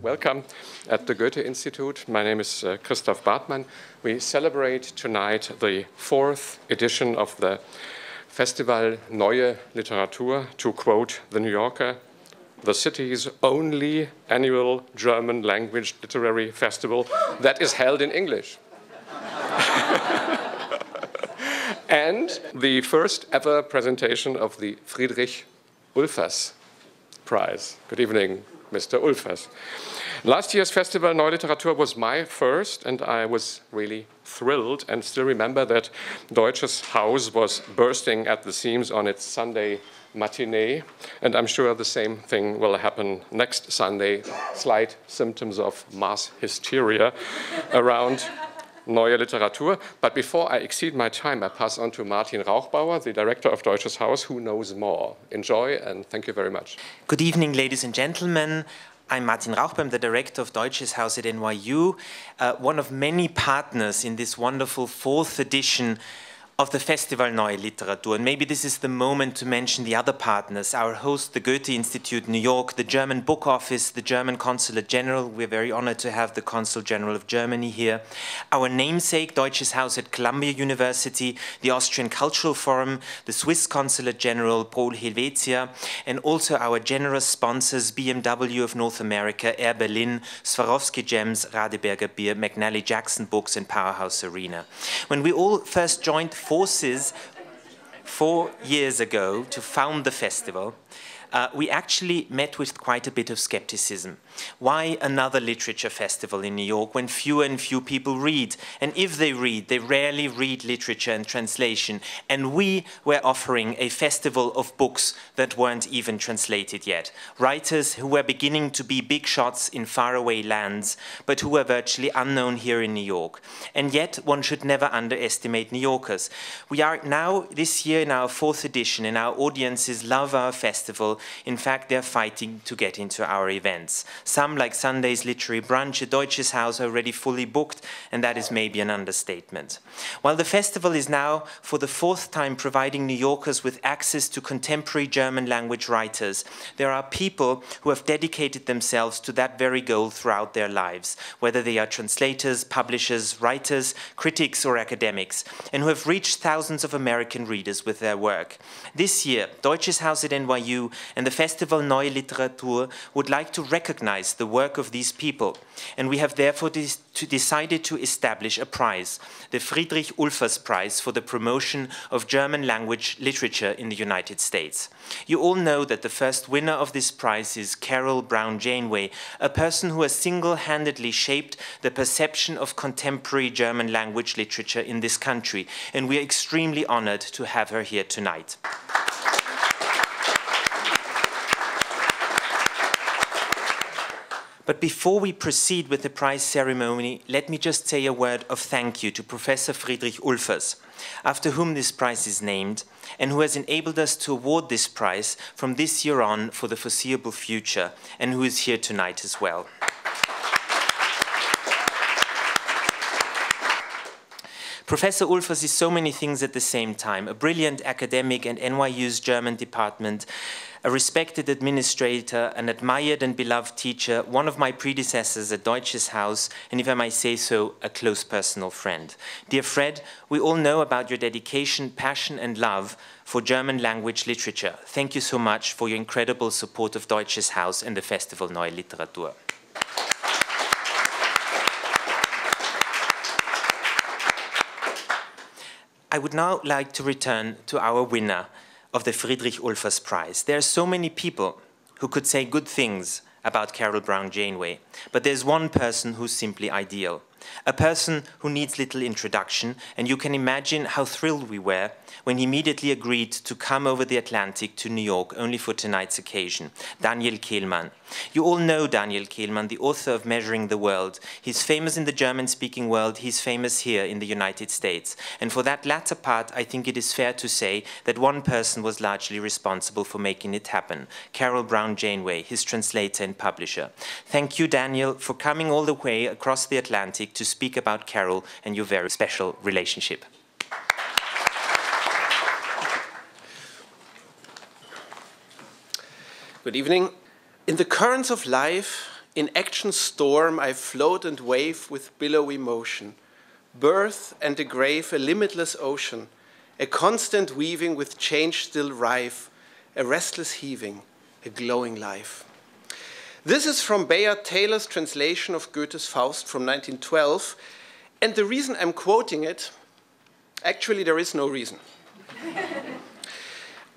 Welcome at the Goethe Institut. My name is Christoph Bartmann. We celebrate tonight the 4th edition of the Festival Neue Literatur, to quote the New Yorker, the city's only annual German language literary festival that is held in English. And the first ever presentation of the Friedrich Ulfers Prize. Good evening, Mr. Ulfers. Last year's Festival Neue Literatur was my first, and I was really thrilled and still remember that Deutsches Haus was bursting at the seams on its Sunday matinee, and I'm sure the same thing will happen next Sunday. Slight symptoms of mass hysteria around Neue Literatur. But before I exceed my time, I pass on to Martin Rauchbauer, the director of Deutsches Haus, who knows more. Enjoy, and thank you very much. Good evening, ladies and gentlemen. I'm Martin Rauchbauer, I'm the director of Deutsches Haus at NYU, one of many partners in this wonderful 4th edition of the Festival Neue Literatur. And maybe this is the moment to mention the other partners, our host, the Goethe Institut, New York, the German Book Office, the German Consulate General. We're very honored to have the Consul General of Germany here. Our namesake, Deutsches Haus at Columbia University, the Austrian Cultural Forum, the Swiss Consulate General, Helvetia, and also our generous sponsors, BMW of North America, Air Berlin, Swarovski Gems, Radeberger Beer, McNally Jackson Books, and powerHouseArena. When we all first joined forces 4 years ago to found the festival, we actually met with quite a bit of skepticism. Why another literature festival in New York when fewer and few people read? And if they read, they rarely read literature and translation. And we were offering a festival of books that weren't even translated yet. Writers who were beginning to be big shots in faraway lands, but who were virtually unknown here in New York. And yet, one should never underestimate New Yorkers. We are now, this year, in our 4th edition, and our audiences love our festival. In fact, they're fighting to get into our events. Some, like Sunday's literary brunch at Deutsches Haus, are already fully booked, and that is maybe an understatement. While the festival is now, for the 4th time, providing New Yorkers with access to contemporary German language writers, there are people who have dedicated themselves to that very goal throughout their lives, whether they are translators, publishers, writers, critics, or academics, and who have reached thousands of American readers with their work. This year, Deutsches Haus at NYU and the Festival Neue Literatur would like to recognize the work of these people, and we have therefore decided to establish a prize, the Friedrich Ulfers Prize for the promotion of German language literature in the United States. You all know that the first winner of this prize is Carol Brown Janeway, a person who has single-handedly shaped the perception of contemporary German language literature in this country, and we are extremely honored to have her here tonight. But before we proceed with the prize ceremony, let me just say a word of thank you to Professor Friedrich Ulfers, after whom this prize is named, and who has enabled us to award this prize from this year on for the foreseeable future, and who is here tonight as well. Professor Ulfers is so many things at the same time: a brilliant academic and NYU's German department, a respected administrator, an admired and beloved teacher, one of my predecessors at Deutsches Haus, and if I may say so, a close personal friend. Dear Fred, we all know about your dedication, passion, and love for German language literature. Thank you so much for your incredible support of Deutsches Haus and the Festival Neue Literatur. I would now like to return to our winner of the Friedrich Ulfers Prize. There are so many people who could say good things about Carol Brown Janeway, but there's one person who's simply ideal. A person who needs little introduction, and you can imagine how thrilled we were when he immediately agreed to come over the Atlantic to New York only for tonight's occasion. Daniel Kehlmann. You all know Daniel Kehlmann, the author of Measuring the World. He's famous in the German-speaking world, he's famous here in the United States. And for that latter part, I think it is fair to say that one person was largely responsible for making it happen, Carol Brown Janeway, his translator and publisher. Thank you, Daniel, for coming all the way across the Atlantic to speak about Carol and your very special relationship. Good evening. In the currents of life, In action storm I float and wave with billowy motion. Birth and the grave, a limitless ocean, a constant weaving with change still rife, a restless heaving, a glowing life. This is from Bayard Taylor's translation of Goethe's Faust from 1912, and the reason I'm quoting it, actually there is no reason.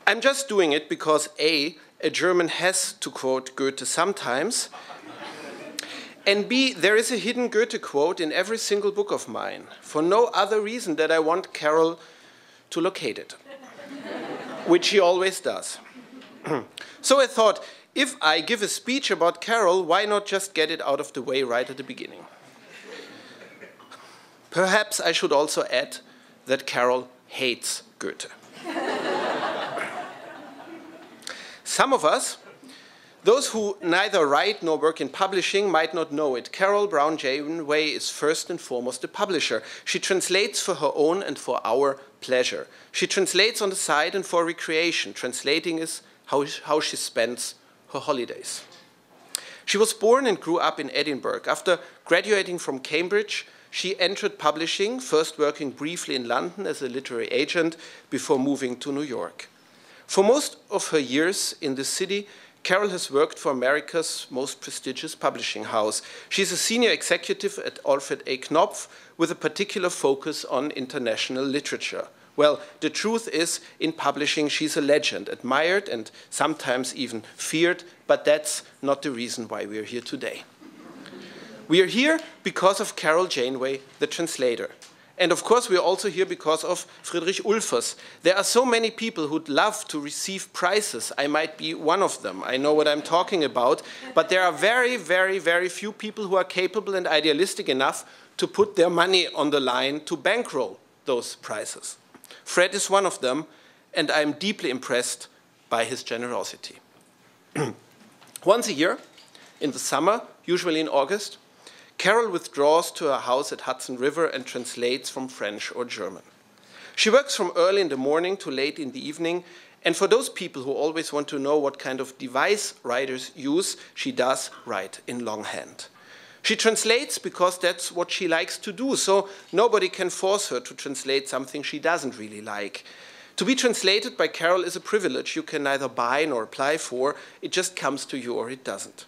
I'm just doing it because A, a German has to quote Goethe sometimes, and B, there is a hidden Goethe quote in every single book of mine, for no other reason that I want Carol to locate it, which he always does. So I thought, if I give a speech about Carol, why not just get it out of the way right at the beginning? Perhaps I should also add that Carol hates Goethe. Some of us, those who neither write nor work in publishing, might not know it. Carol Brown Janeway is first and foremost a publisher. She translates for her own and for our pleasure. She translates on the side and for recreation. Translating is how she spends her holidays. She was born and grew up in Edinburgh. After graduating from Cambridge, she entered publishing, first working briefly in London as a literary agent before moving to New York. For most of her years in the city, Carol has worked for America's most prestigious publishing house. She's a senior executive at Alfred A. Knopf with a particular focus on international literature. Well, the truth is, in publishing, she's a legend, admired and sometimes even feared, but that's not the reason why we're here today. We are here because of Carol Janeway, the translator. And of course, we are also here because of Friedrich Ulfers. There are so many people who'd love to receive prizes. I might be one of them. I know what I'm talking about. But there are very, very, very few people who are capable and idealistic enough to put their money on the line to bankroll those prizes. Fred is one of them, and I'm deeply impressed by his generosity. Once a year, in the summer, usually in August, Carol withdraws to her house at Hudson River and translates from French or German. She works from early in the morning to late in the evening, and for those people who always want to know what kind of device writers use, she does write in longhand. She translates because that's what she likes to do, so nobody can force her to translate something she doesn't really like. To be translated by Carol is a privilege you can neither buy nor apply for. It just comes to you or it doesn't.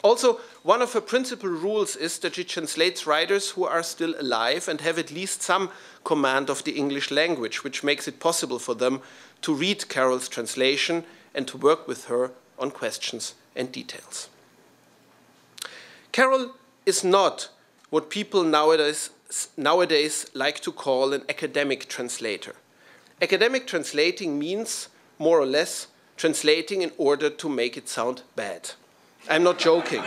Also, one of her principal rules is that she translates writers who are still alive and have at least some command of the English language, which makes it possible for them to read Carol's translation and to work with her on questions and details. Carol is not what people nowadays like to call an academic translator. Academic translating means, more or less, translating in order to make it sound bad. I'm not joking.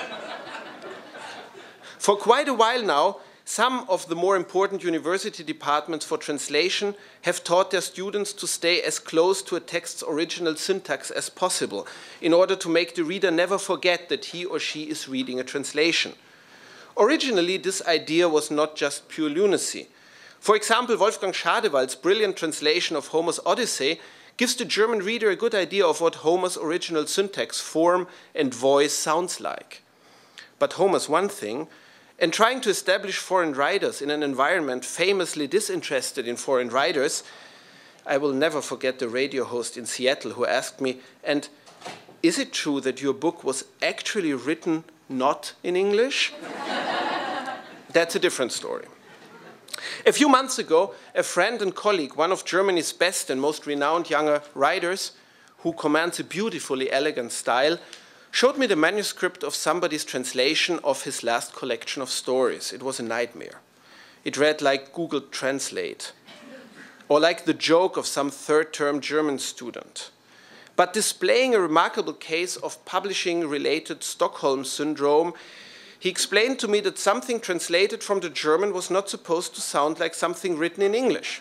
For quite a while now, some of the more important university departments for translation have taught their students to stay as close to a text's original syntax as possible in order to make the reader never forget that he or she is reading a translation. Originally, this idea was not just pure lunacy. For example, Wolfgang Schadewald's brilliant translation of Homer's Odyssey gives the German reader a good idea of what Homer's original syntax, form, and voice sounds like. But Homer's one thing, and trying to establish foreign writers in an environment famously disinterested in foreign writers, I will never forget the radio host in Seattle who asked me, "And is it true that your book was actually written not in English?" That's a different story. A few months ago, a friend and colleague, one of Germany's best and most renowned younger writers, who commands a beautifully elegant style, showed me the manuscript of somebody's translation of his last collection of stories. It was a nightmare. It read like Google Translate, or like the joke of some third-term German student. But displaying a remarkable case of publishing-related Stockholm syndrome, he explained to me that something translated from the German was not supposed to sound like something written in English.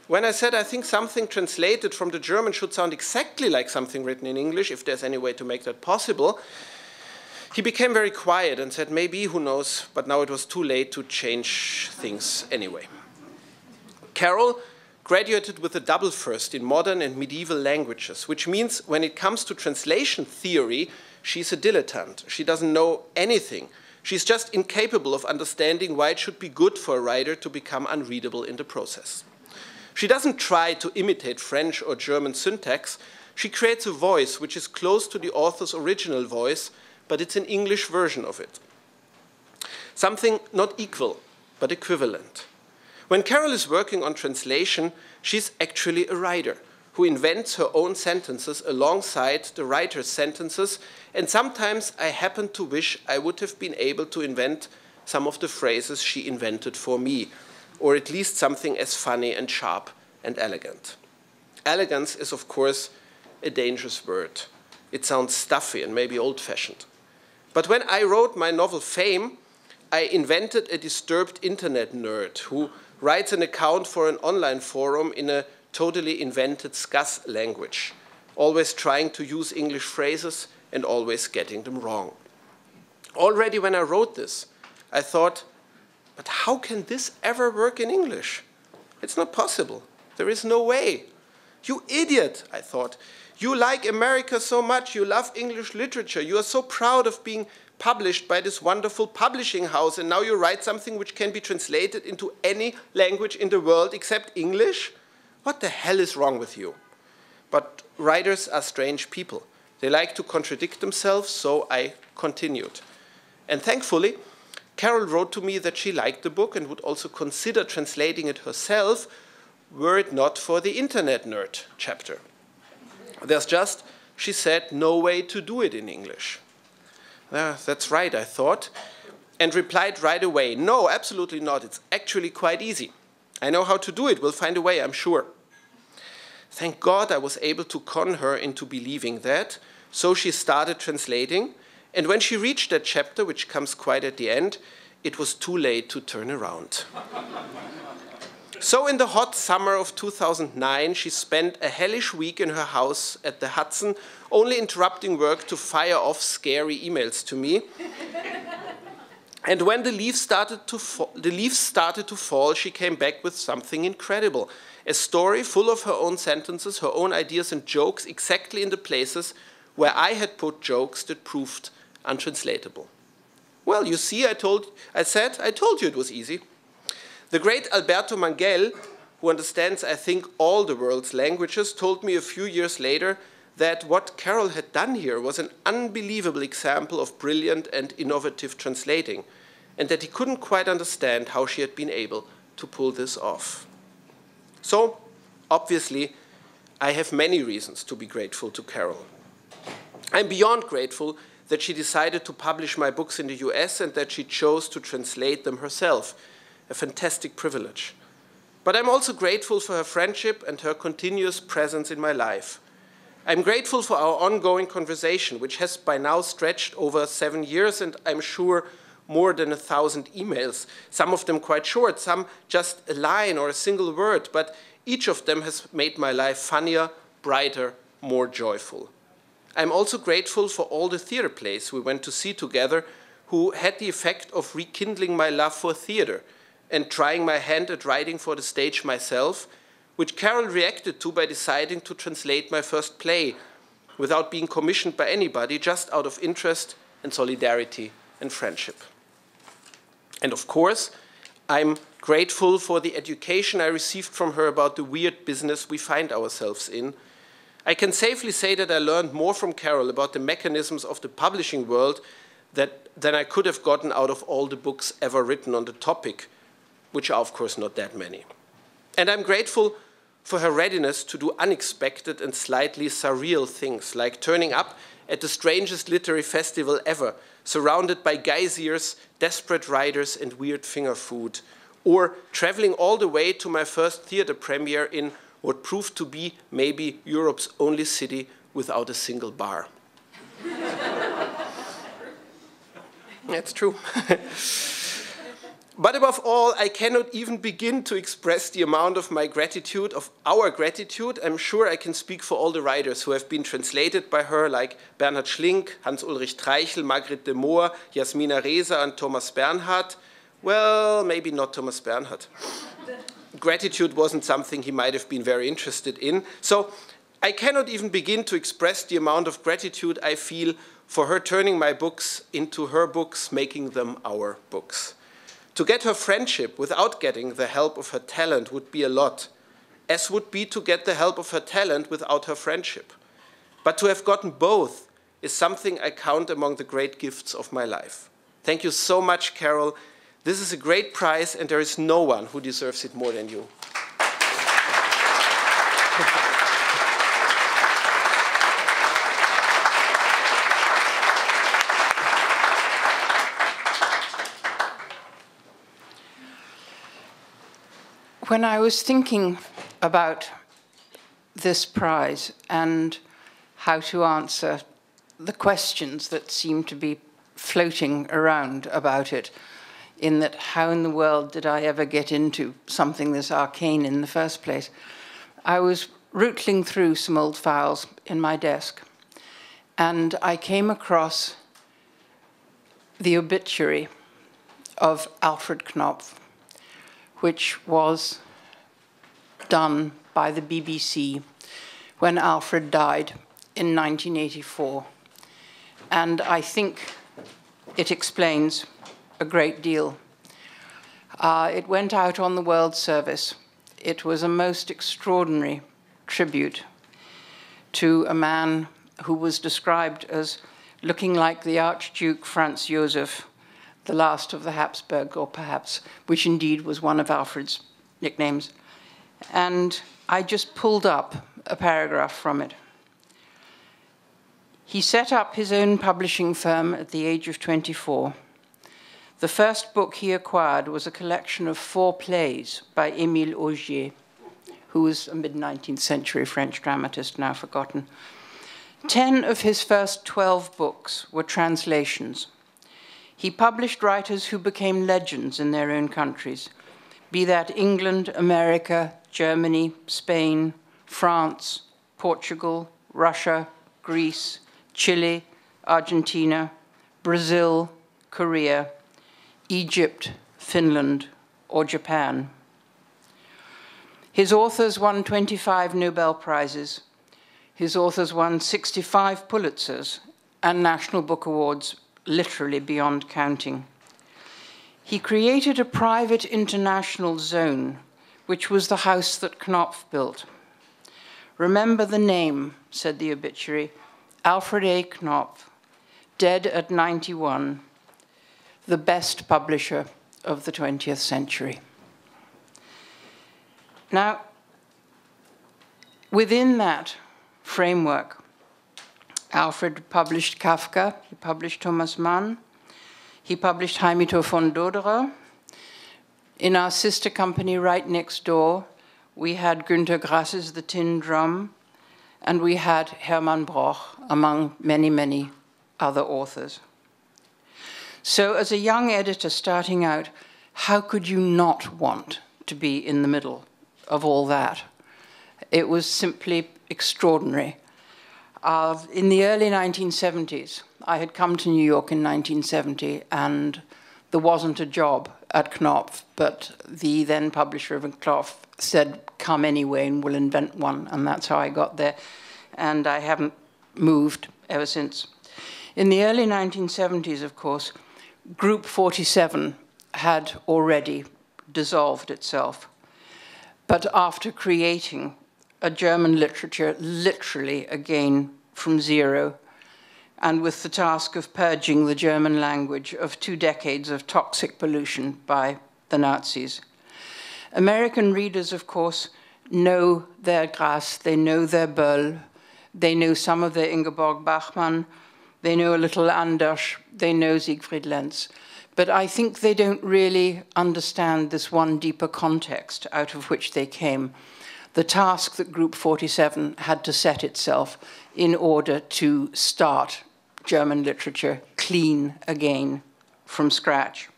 When I said I think something translated from the German should sound exactly like something written in English, if there's any way to make that possible, he became very quiet and said, maybe, who knows, but now it was too late to change things anyway. Carol graduated with a double first in modern and medieval languages, which means when it comes to translation theory, she's a dilettante. She doesn't know anything. She's just incapable of understanding why it should be good for a writer to become unreadable in the process. She doesn't try to imitate French or German syntax. She creates a voice which is close to the author's original voice, but it's an English version of it. Something not equal, but equivalent. When Carol is working on translation, she's actually a writer who invents her own sentences alongside the writer's sentences, and sometimes I happen to wish I would have been able to invent some of the phrases she invented for me, or at least something as funny and sharp and elegant. Elegance is, of course, a dangerous word. It sounds stuffy and maybe old-fashioned. But when I wrote my novel Fame, I invented a disturbed internet nerd who writes an account for an online forum in a totally invented Scass language, always trying to use English phrases and always getting them wrong. Already when I wrote this, I thought, but how can this ever work in English? It's not possible. There is no way. You idiot, I thought. You like America so much. You love English literature. You are so proud of being published by this wonderful publishing house, and now you write something which can be translated into any language in the world except English? What the hell is wrong with you? But writers are strange people. They like to contradict themselves, so I continued. And thankfully, Carol wrote to me that she liked the book and would also consider translating it herself, were it not for the Internet Nerd chapter. There's just, she said, no way to do it in English. That's right, I thought, and replied right away, no, absolutely not. It's actually quite easy. I know how to do it. We'll find a way, I'm sure. Thank God I was able to con her into believing that, so she started translating, and when she reached that chapter, which comes quite at the end, it was too late to turn around. So in the hot summer of 2009, she spent a hellish week in her house at the Hudson, only interrupting work to fire off scary emails to me. And when the leaves started to fall, she came back with something incredible. A story full of her own sentences, her own ideas and jokes, exactly in the places where I had put jokes that proved untranslatable. Well, you see, I told you it was easy. The great Alberto Mangel, who understands, I think, all the world's languages, told me a few years later that what Carol had done here was an unbelievable example of brilliant and innovative translating, and that he couldn't quite understand how she had been able to pull this off. So, obviously, I have many reasons to be grateful to Carol. I'm beyond grateful that she decided to publish my books in the US and that she chose to translate them herself. A fantastic privilege. But I'm also grateful for her friendship and her continuous presence in my life. I'm grateful for our ongoing conversation, which has by now stretched over 7 years, and I'm sure more than 1,000 emails, some of them quite short, some just a line or a single word, but each of them has made my life funnier, brighter, more joyful. I'm also grateful for all the theater plays we went to see together, who had the effect of rekindling my love for theater and trying my hand at writing for the stage myself, which Carol reacted to by deciding to translate my first play without being commissioned by anybody, just out of interest and solidarity and friendship. And of course, I'm grateful for the education I received from her about the weird business we find ourselves in. I can safely say that I learned more from Carol about the mechanisms of the publishing world than I could have gotten out of all the books ever written on the topic, which are, of course, not that many. And I'm grateful for her readiness to do unexpected and slightly surreal things, like turning up at the strangest literary festival ever, surrounded by geysers, desperate writers, and weird finger food, or traveling all the way to my first theater premiere in what proved to be maybe Europe's only city without a single bar. That's true. But above all, I cannot even begin to express the amount of my gratitude, of our gratitude. I'm sure I can speak for all the writers who have been translated by her, like Bernhard Schlink, Hans-Ulrich Treichel, Margret de Moor, Jasmina Reza, and Thomas Bernhard. Well, maybe not Thomas Bernhard. Gratitude wasn't something he might have been very interested in. So I cannot even begin to express the amount of gratitude I feel for her turning my books into her books, making them our books. To get her friendship without getting the help of her talent would be a lot, as would be to get the help of her talent without her friendship. But to have gotten both is something I count among the great gifts of my life. Thank you so much, Carol. This is a great prize, and there is no one who deserves it more than you. When I was thinking about this prize and how to answer the questions that seem to be floating around about it, in that how in the world did I ever get into something this arcane in the first place, I was rooting through some old files in my desk, and I came across the obituary of Alfred Knopf, which was done by the BBC when Alfred died in 1984. And I think it explains a great deal. It went out on the World Service. It was a most extraordinary tribute to a man who was described as looking like the Archduke Franz Joseph, the last of the Habsburg, or perhaps, which indeed was one of Alfred's nicknames. And I just pulled up a paragraph from it. He set up his own publishing firm at the age of 24. The first book he acquired was a collection of 4 plays by Émile Augier, who was a mid-19th century French dramatist, now forgotten. 10 of his first 12 books were translations. He published writers who became legends in their own countries, be that England, America, Germany, Spain, France, Portugal, Russia, Greece, Chile, Argentina, Brazil, Korea, Egypt, Finland, or Japan. His authors won 25 Nobel Prizes. His authors won 65 Pulitzers and National Book Awards, literally beyond counting. He created a private international zone, which was the house that Knopf built. Remember the name, said the obituary, Alfred A. Knopf, dead at 91, the best publisher of the 20th century. Now, within that framework, Alfred published Kafka, he published Thomas Mann, he published Heimito von Doderer. In our sister company right next door, we had Günter Grass's The Tin Drum, and we had Hermann Broch, among many, many other authors. So as a young editor starting out, how could you not want to be in the middle of all that? It was simply extraordinary. In the early 1970s, I had come to New York in 1970, and there wasn't a job at Knopf, but the then publisher of Knopf said, come anyway and we'll invent one, and that's how I got there. And I haven't moved ever since. In the early 1970s, of course, Group 47 had already dissolved itself. But after creating a German literature literally again from zero, and with the task of purging the German language of 2 decades of toxic pollution by the Nazis. American readers, of course, know their Grass, they know their Böll, they know some of their Ingeborg Bachmann, they know a little Anders, they know Siegfried Lenz. But I think they don't really understand this one deeper context out of which they came. The task that Group 47 had to set itself in order to start German literature clean again from scratch.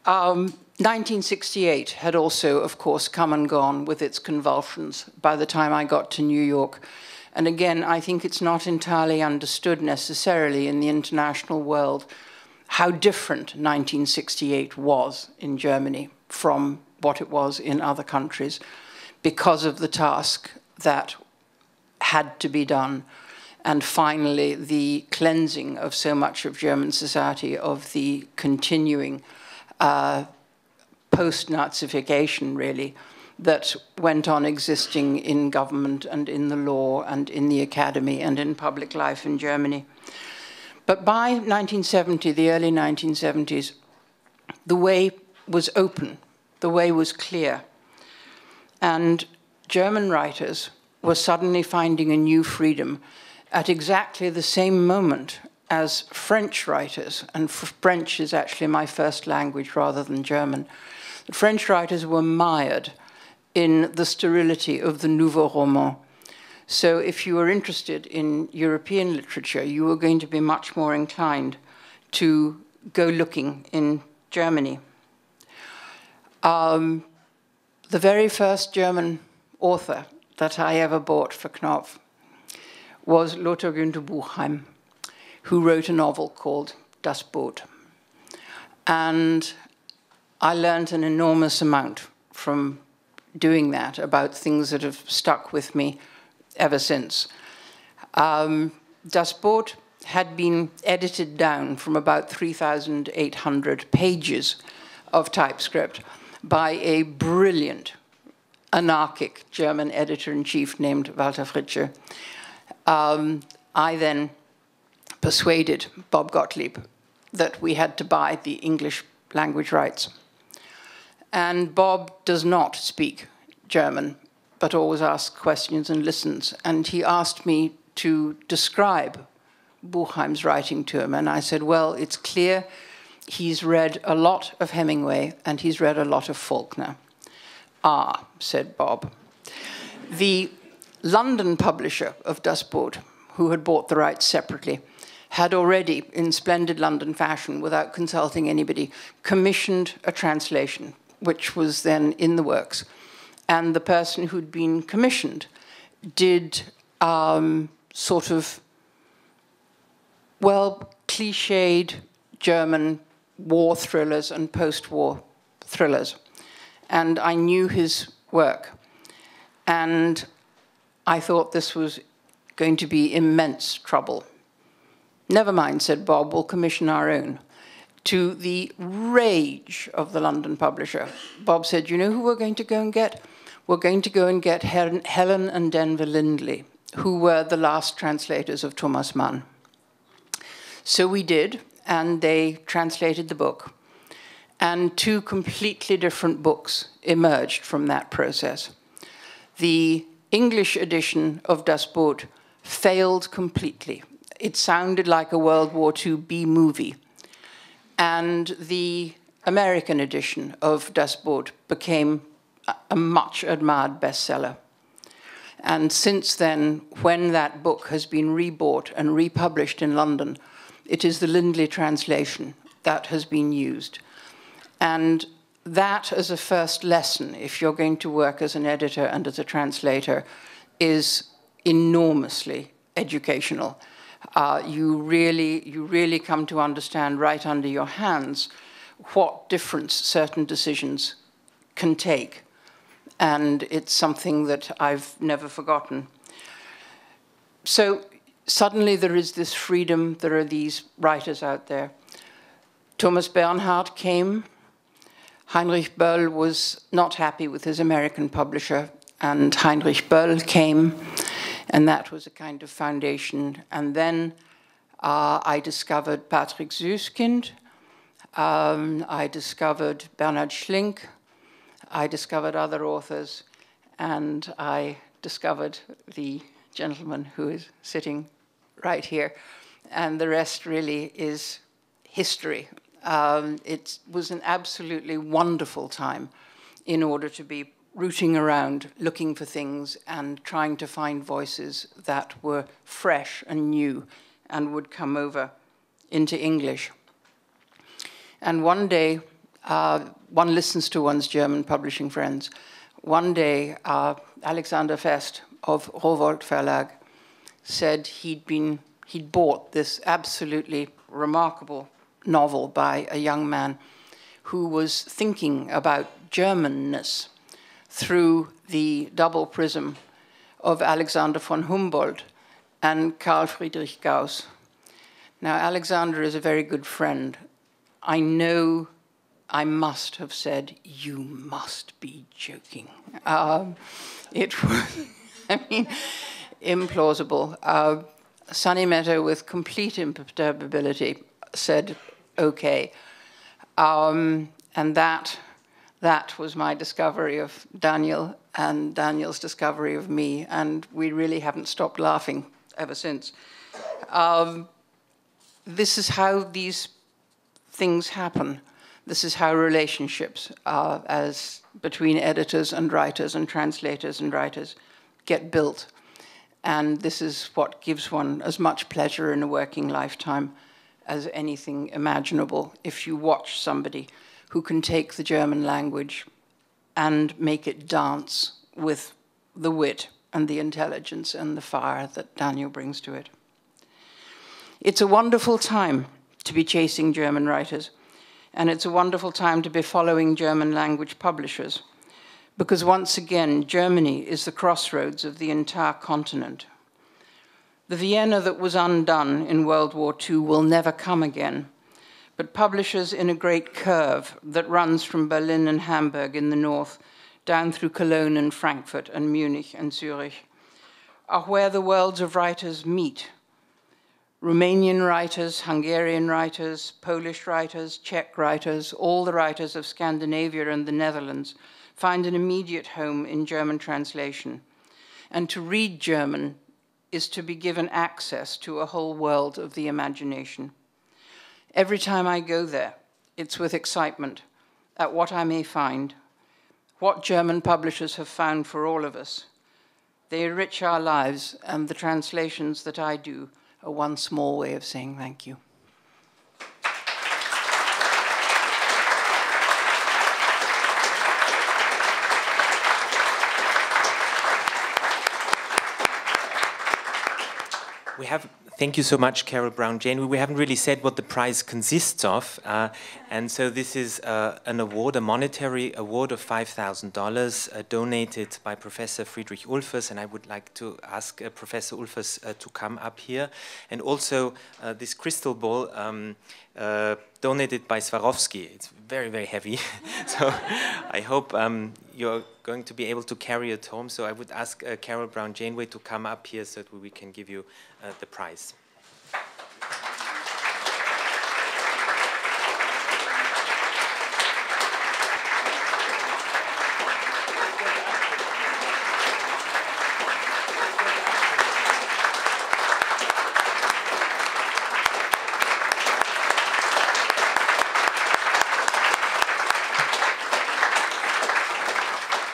1968 had also, of course, come and gone with its convulsions by the time I got to New York. And again, I think it's not entirely understood necessarily in the international world how different 1968 was in Germany from what it was in other countries because of the task that had to be done. and finally the cleansing of so much of German society of the continuing post-Nazification, really, that went on existing in government and in the law and in the academy and in public life in Germany. But by 1970, the early 1970s, the way was open, the way was clear, and German writers were suddenly finding a new freedom at exactly the same moment as French writers, and French is actually my first language rather than German. The French writers were mired in the sterility of the nouveau roman. So if you were interested in European literature, you were going to be much more inclined to go looking in Germany. The very first German author that I ever bought for Knopf was Lothar Günther Buchheim, who wrote a novel called Das Boot. And I learned an enormous amount from doing that about things that have stuck with me ever since. Das Boot had been edited down from about 3,800 pages of typescript by a brilliant, anarchic German editor-in-chief named Walter Fritzsche. I then persuaded Bob Gottlieb that we had to buy the English language rights. And Bob does not speak German, but always asks questions and listens. And he asked me to describe Buchheim's writing to him. And I said, well, it's clear he's read a lot of Hemingway and he's read a lot of Faulkner. Ah, said Bob. The London publisher of Das Boot, who had bought the rights separately, had already, in splendid London fashion, without consulting anybody, commissioned a translation, which was then in the works. And the person who'd been commissioned did sort of, well, cliched German war thrillers and post-war thrillers. And I knew his work. And I thought this was going to be immense trouble. Never mind, said Bob, we'll commission our own. To the rage of the London publisher, Bob said, you know who we're going to go and get? We're going to go and get Helen and Denver Lindley, who were the last translators of Thomas Mann. So we did, and they translated the book. And two completely different books emerged from that process. The English edition of Das Boot failed completely. It sounded like a World War II B-movie. And the American edition of Das Boot became a much admired bestseller. And since then, when that book has been rebought and republished in London, it is the Lindley translation that has been used. And that, as a first lesson, if you're going to work as an editor and as a translator, is enormously educational. You really come to understand right under your hands what difference certain decisions can take. And it's something that I've never forgotten. So suddenly there is this freedom, there are these writers out there. Thomas Bernhard came. Heinrich Böll was not happy with his American publisher, and Heinrich Böll came, and that was a kind of foundation. And then I discovered Patrick Süskind, I discovered Bernhard Schlink, I discovered other authors, and I discovered the gentleman who is sitting right here. And the rest really is history. It was an absolutely wonderful time in order to be rooting around, looking for things and trying to find voices that were fresh and new and would come over into English. And one day, one listens to one's German publishing friends. One day, Alexander Fest of Rowohlt Verlag said he'd bought this absolutely remarkable novel by a young man who was thinking about Germanness through the double prism of Alexander von Humboldt and Carl Friedrich Gauss. Now, Alexander is a very good friend. I know I must have said, "You must be joking." It was, I mean, implausible. Sonny Mehta, with complete imperturbability, said, "Okay." And that was my discovery of Daniel and Daniel's discovery of me, and we really haven't stopped laughing ever since. This is how these things happen. This is how relationships as between editors and writers and translators and writers get built. And this is what gives one as much pleasure in a working lifetime as anything imaginable, if you watch somebody who can take the German language and make it dance with the wit and the intelligence and the fire that Daniel brings to it. It's a wonderful time to be chasing German writers, and it's a wonderful time to be following German language publishers, because once again, Germany is the crossroads of the entire continent. The Vienna that was undone in World War II will never come again, but publishers in a great curve that runs from Berlin and Hamburg in the north down through Cologne and Frankfurt and Munich and Zurich are where the worlds of writers meet. Romanian writers, Hungarian writers, Polish writers, Czech writers, all the writers of Scandinavia and the Netherlands find an immediate home in German translation. And to read German is to be given access to a whole world of the imagination. Every time I go there, it's with excitement at what I may find, what German publishers have found for all of us. They enrich our lives, and the translations that I do are one small way of saying thank you. Thank you so much, Carol Brown Janeway. We haven't really said what the prize consists of, and so this is an award, a monetary award of $5,000 donated by Professor Friedrich Ulfers, and I would like to ask Professor Ulfers to come up here, and also this crystal ball donated by Swarovski. It's very, very heavy, so I hope you're going to be able to carry it home. So I would ask Carol Brown Janeway to come up here so that we can give you the prize.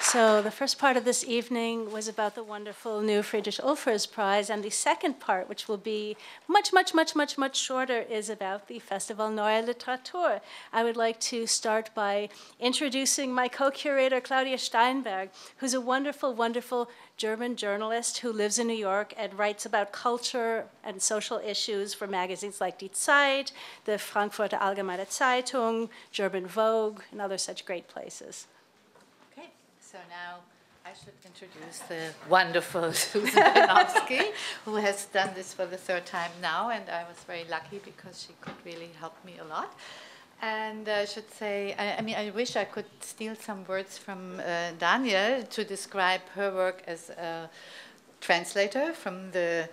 So the first part of this evening was about the wonderful new Friedrich Ulfers Prize, and the second part, which will be much, much, much, much, much shorter, is about the Festival Neue Literatur. I would like to start by introducing my co-curator, Claudia Steinberg, who's a wonderful, wonderful German journalist who lives in New York and writes about culture and social issues for magazines like Die Zeit, the Frankfurter Allgemeine Zeitung, German Vogue, and other such great places. So now I should introduce the wonderful Susan Banowski, who has done this for the third time now, and I was very lucky because she could really help me a lot. And I should say, I wish I could steal some words from Daniel to describe her work as a translator from the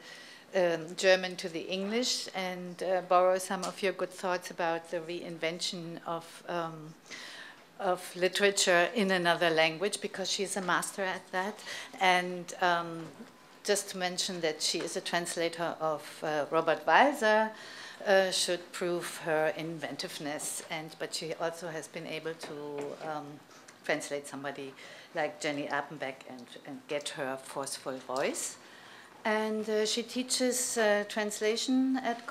German to the English, and borrow some of your good thoughts about the reinvention of literature in another language, because she's a master at that. And just to mention that she is a translator of Robert Walser, should prove her inventiveness. But she also has been able to translate somebody like Jenny Appenbeck and get her forceful voice. And she teaches translation at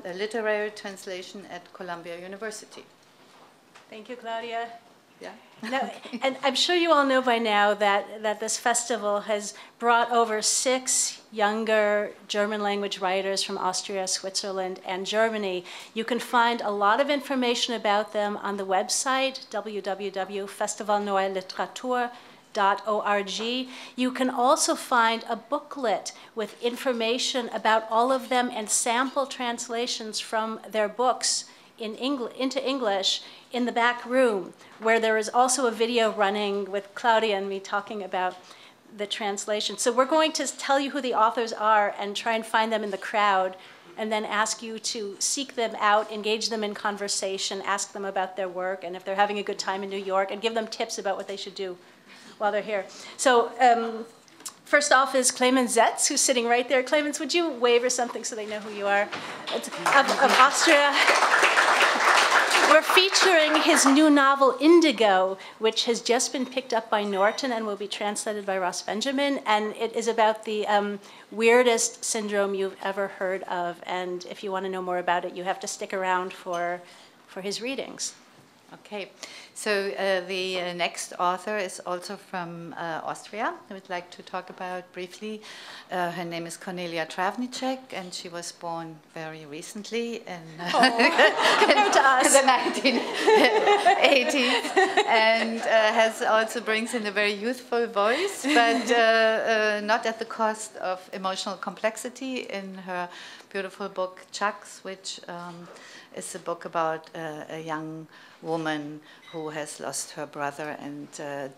literary translation at Columbia University. Thank you, Claudia. Yeah. Now, and I'm sure you all know by now that this festival has brought over 6 younger German language writers from Austria, Switzerland, and Germany. You can find a lot of information about them on the website, www.festivalneuliteratur, You can also find a booklet with information about all of them and sample translations from their books into English in the back room, where there is also a video running with Claudia and me talking about the translation. So we're going to tell you who the authors are and try and find them in the crowd, and then ask you to seek them out, engage them in conversation, ask them about their work, and if they're having a good time in New York, and give them tips about what they should do while they're here. So first off is Clemens Zetz, who's sitting right there. Clemens, would you wave or something so they know who you are? Of Austria. We're featuring his new novel, Indigo, which has just been picked up by Norton and will be translated by Ross Benjamin. And it is about the weirdest syndrome you've ever heard of. And if you want to know more about it, you have to stick around for his readings. Okay, so the next author is also from Austria. I would like to talk about briefly. Her name is Cornelia Travnicek, and she was born very recently in Compared to us. the 1980s, and also brings in a very youthful voice, but not at the cost of emotional complexity in her beautiful book Chucks, which is a book about a young woman who has lost her brother and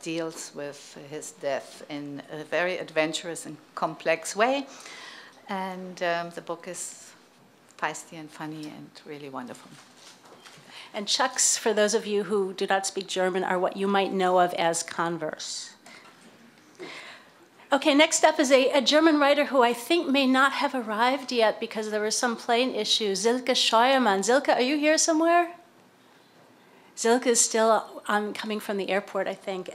deals with his death in a very adventurous and complex way. And the book is feisty and funny and really wonderful. And Chucks, for those of you who do not speak German, are what you might know of as Converse. Okay, next up is a German writer who I think may not have arrived yet because there were some plane issues, Silke Scheuermann. Silke, are you here somewhere? Silke is still coming from the airport, I think.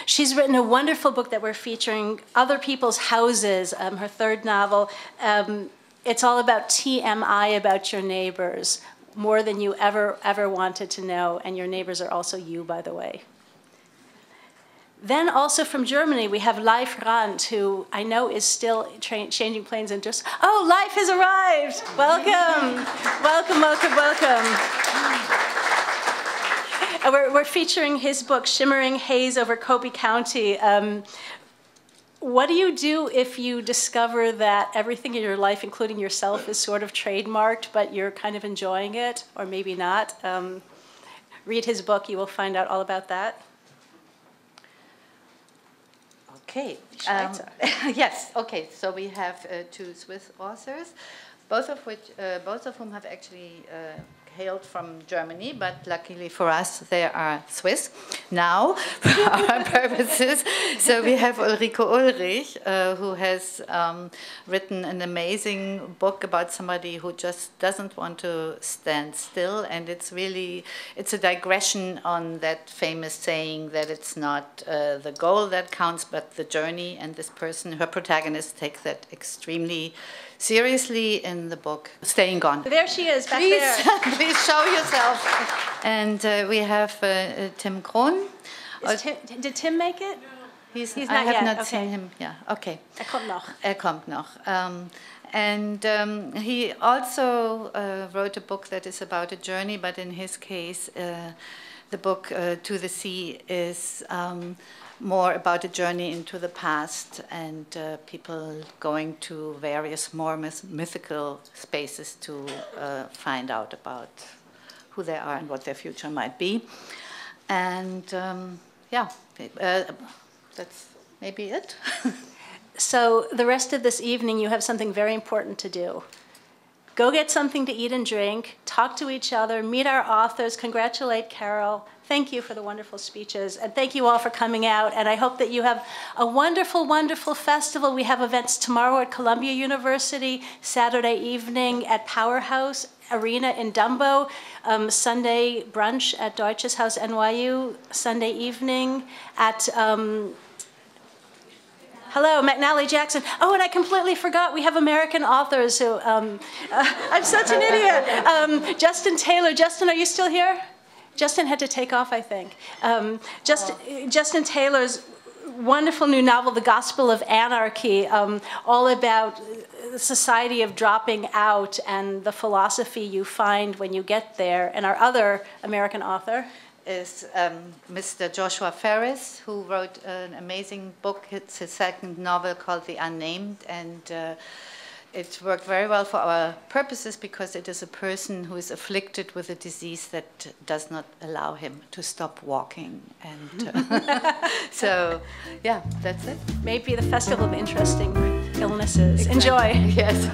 She's written a wonderful book that we're featuring, Other People's Houses, her third novel. It's all about TMI, about your neighbors, more than you ever wanted to know, and your neighbors are also you, by the way. Then also from Germany, we have Leif Randt, who I know is still changing planes and just, oh, Leif has arrived. Welcome, welcome, welcome, welcome. We're featuring his book, Shimmering Haze Over Kobe County. What do you do if you discover that everything in your life, including yourself, is sort of trademarked, but you're kind of enjoying it, or maybe not? Read his book, you will find out all about that. Okay. Yes. Okay. So we have two Swiss authors, both of whom have actually hailed from Germany, but luckily for us, they are Swiss now for our purposes. So we have Ulrike Ulrich, who has written an amazing book about somebody who just doesn't want to stand still, and it's a digression on that famous saying that it's not the goal that counts, but the journey, and this person, her protagonist, takes that extremely seriously in the book Staying Gone. There she is, back there. Please show yourself. And we have Tim Krohn. Did Tim make it? He's not I have yet. not Okay. seen him. Yeah, okay. Kommt noch. Kommt noch. And he also wrote a book that is about a journey, but in his case, the book To the Sea is more about a journey into the past and people going to various more mythical spaces to find out about who they are and what their future might be. And yeah, that's maybe it. So the rest of this evening, you have something very important to do. Go get something to eat and drink, talk to each other, meet our authors, congratulate Carol. Thank you for the wonderful speeches, and thank you all for coming out. And I hope that you have a wonderful, wonderful festival. We have events tomorrow at Columbia University, Saturday evening at powerHouseArena in Dumbo, Sunday brunch at Deutsches Haus NYU, Sunday evening at hello, McNally Jackson. Oh, and I completely forgot, we have American authors who, I'm such an idiot. Justin Taylor. Justin, are you still here? Justin had to take off, I think. Justin Taylor's wonderful new novel, The Gospel of Anarchy, all about the society of dropping out and the philosophy you find when you get there. And our other American author, is Mr. Joshua Ferris, who wrote an amazing book. It's his second novel called The Unnamed, and it worked very well for our purposes because it is a person who is afflicted with a disease that does not allow him to stop walking. And so, yeah, that's it. Maybe the festival of interesting illnesses. Exactly. Enjoy. Yes.